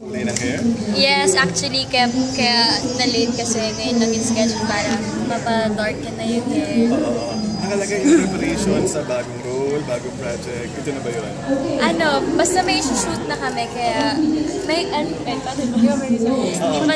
Kulay ng hair? Yes, actually, kaya na-late kasi ngayon naging schedule para mapa-darken na yung hair. Oo. Nakalagay yung preparation sa bagong role, bagong project. Ito na ba yun? Basta may shoot na kami, kaya may, iba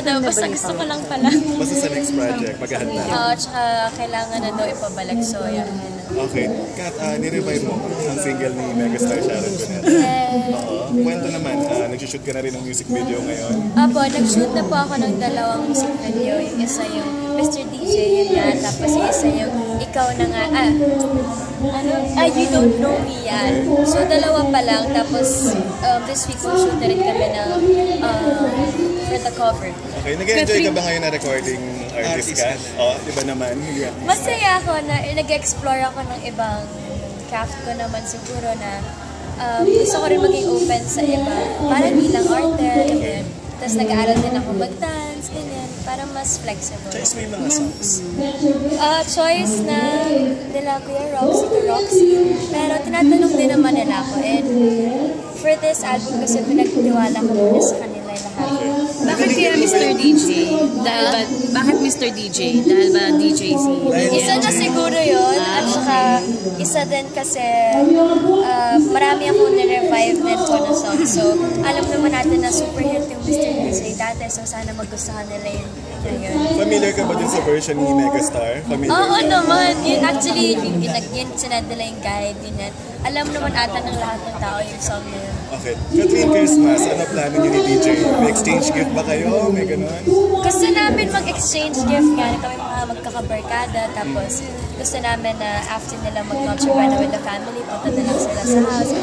daw, basta gusto ko lang pala. Basta sa next project, maghahanda. Oo, tsaka kailangan na daw ipabalik, so yeah. Okay. Kat, ni-revive mo ang single ni Megastar Sharon Cuneta. Yes. Oo. Kwento naman, nag-shoot ka na rin ng music video ngayon. Apo, nag-shoot na po ako ng dalawang music video. Yung isa yung Mr. DJ, yun yan. Tapos yung isa yung Ikaw na nga, You Don't Know Me yan. So, dalawa pa lang. Tapos, this week, shoot na rin kami ng for the cover. Okay. Nag-enjoy ka ba ngayon na recording artist ka? Oo, iba naman. Masaya ako na nag-explore ako ng ibang craft ko naman siguro na gusto ko rin maging open sa iba. Para bilang artist, ganyan. Tapos nag-aaral din ako mag-dance, ganyan. Para mas flexible. Choice mo yung mga songs? Choice na nila Kuya Roxy. Pero tinatanong din naman nila ako. And for this album kasi pinagtiwala ko muna sa kanila lahat. Bakit kaya Mr. DJ? Bakit Mr. DJ? Dahil ba DJ si? Isa na siguro yun. At saka isa din kasi marami akong nirevive din ko na song. So alam naman natin na super hit yung Mr. DJ dati. So sana magustuhan nila yun. Familiar ka ba din sa version ni Megastar? Oo naman. Yun, actually, yun sinend nila yung guide. Yun. Alam naman ata ng lahat ng tao yung song na yun. Okay. Katrin Christmas, ano plano niyo ni DJ? May exchange gift ba kayo? May ganun? Gusto namin mag-exchange gift nga. Kami mga magkakabarkada. Tapos gusto namin na after nila mag-contraband with the family, punta na lang sila sa house.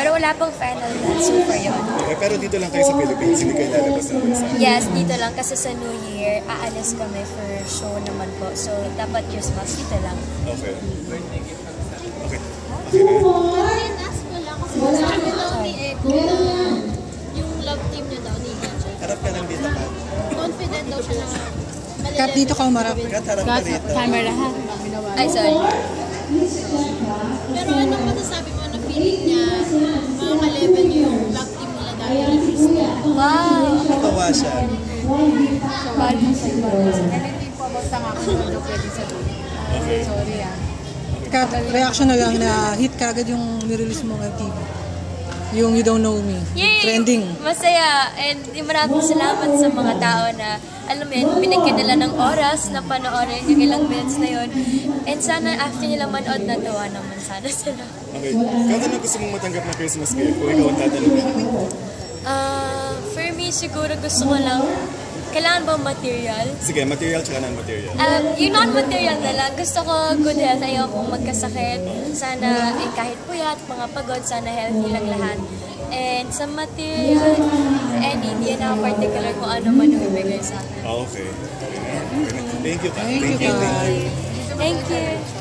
Pero wala pang final dance for yun. Okay, pero dito lang kayo sa Philippines, hindi kayo lalabas ng bansa? Yes, dito lang. Kasi sa New Year, aalis kami for show naman po. So, dapat Christmas dito lang. Okay. Okay. Yung love team niya daw ni DJ. Harap ka lang dito, Kat. Confident daw siya na Kat, dito ka umarap. Kat, harap ka dito. Camera ha? Ay, sorry. Pero anong masasabi mo na feeling niya makaka-level niyo yung love team nila dahil ni Christian? Wow! Natawa siya. Kat, reaction na lang na hit ka agad yung nirelease mo ng TV. Yung You Don't Know Me. Yay! Trending. Masaya. And maraming salamat sa mga tao na, alam mo yun, binigyan nila ng oras na panoorin yung ilang minutes na yun. And sana after nila manood, natuwa naman sana sila. Okay. Kat, ano gusto mong matanggap na Christmas gift? Kung ikaw ang tatanungin. For me, siguro gusto ko lang, kailangan ba material? Sige, material tsaka non-material. Yung non-material na lang, gusto ko good health, ayaw kong magkasakit. Sana kahit puyat, mga pagod, sana healthy lang lahat. And sa material, hindi na particular kung ano man ang ibigay sa akin. Okay. Thank you, Kat. Thank you, Kat. Thank you.